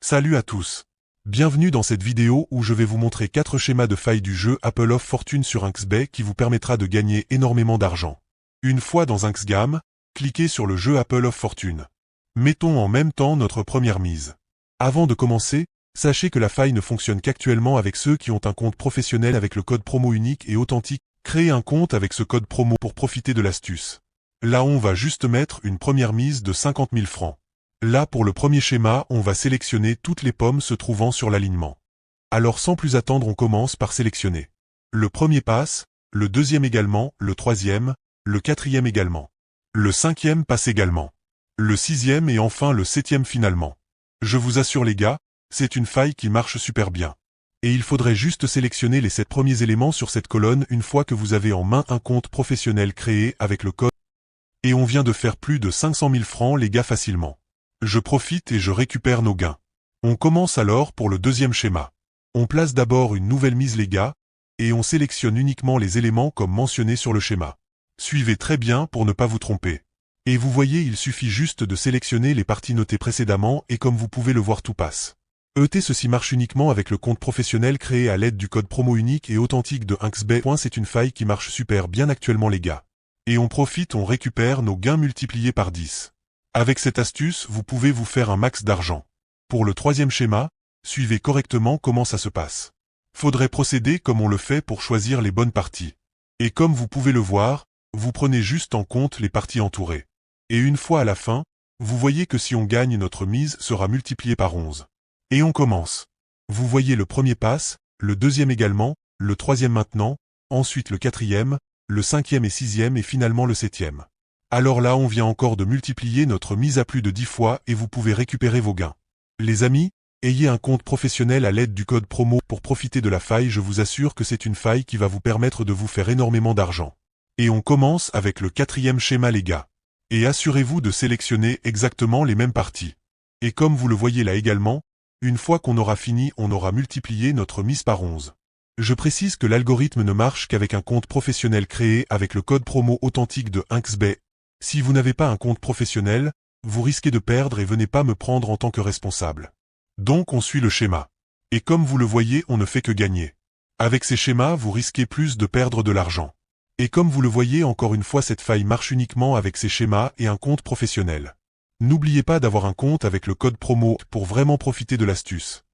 Salut à tous. Bienvenue dans cette vidéo où je vais vous montrer 4 schémas de failles du jeu Apple of Fortune sur Inkscape qui vous permettra de gagner énormément d'argent. Une fois dans Inkscape, cliquez sur le jeu Apple of Fortune. Mettons en même temps notre première mise. Avant de commencer, sachez que la faille ne fonctionne qu'actuellement avec ceux qui ont un compte professionnel avec le code promo unique et authentique. Créez un compte avec ce code promo pour profiter de l'astuce. Là on va juste mettre une première mise de 50 000 francs. Là pour le premier schéma, on va sélectionner toutes les pommes se trouvant sur l'alignement. Alors sans plus attendre, on commence par sélectionner. Le premier passe, le deuxième également, le troisième, le quatrième également. Le cinquième passe également. Le sixième et enfin le septième finalement. Je vous assure les gars, c'est une faille qui marche super bien. Et il faudrait juste sélectionner les 7 premiers éléments sur cette colonne une fois que vous avez en main un compte professionnel créé avec le code. Et on vient de faire plus de 500 000 francs les gars facilement. Je profite et je récupère nos gains. On commence alors pour le deuxième schéma. On place d'abord une nouvelle mise les gars, et on sélectionne uniquement les éléments comme mentionné sur le schéma. Suivez très bien pour ne pas vous tromper. Et vous voyez, il suffit juste de sélectionner les parties notées précédemment et comme vous pouvez le voir tout passe. Ceci marche uniquement avec le compte professionnel créé à l'aide du code promo unique et authentique de Inkscape. C'est une faille qui marche super bien actuellement les gars. Et on profite, on récupère nos gains multipliés par 10. Avec cette astuce, vous pouvez vous faire un max d'argent. Pour le troisième schéma, suivez correctement comment ça se passe. Faudrait procéder comme on le fait pour choisir les bonnes parties. Et comme vous pouvez le voir, vous prenez juste en compte les parties entourées. Et une fois à la fin, vous voyez que si on gagne, notre mise sera multipliée par 11. Et on commence. Vous voyez le premier passe, le deuxième également, le troisième maintenant, ensuite le quatrième, le cinquième et sixième et finalement le septième. Alors là on vient encore de multiplier notre mise à plus de 10 fois et vous pouvez récupérer vos gains. Les amis, ayez un compte professionnel à l'aide du code promo pour profiter de la faille, je vous assure que c'est une faille qui va vous permettre de vous faire énormément d'argent. Et on commence avec le quatrième schéma les gars. Et assurez-vous de sélectionner exactement les mêmes parties. Et comme vous le voyez là également, une fois qu'on aura fini, on aura multiplié notre mise par 11. Je précise que l'algorithme ne marche qu'avec un compte professionnel créé avec le code promo authentique de Inkscape. Si vous n'avez pas un compte professionnel, vous risquez de perdre et venez pas me prendre en tant que responsable. Donc on suit le schéma. Et comme vous le voyez, on ne fait que gagner. Avec ces schémas, vous risquez plus de perdre de l'argent. Et comme vous le voyez, encore une fois, cette faille marche uniquement avec ces schémas et un compte professionnel. N'oubliez pas d'avoir un compte avec le code promo pour vraiment profiter de l'astuce.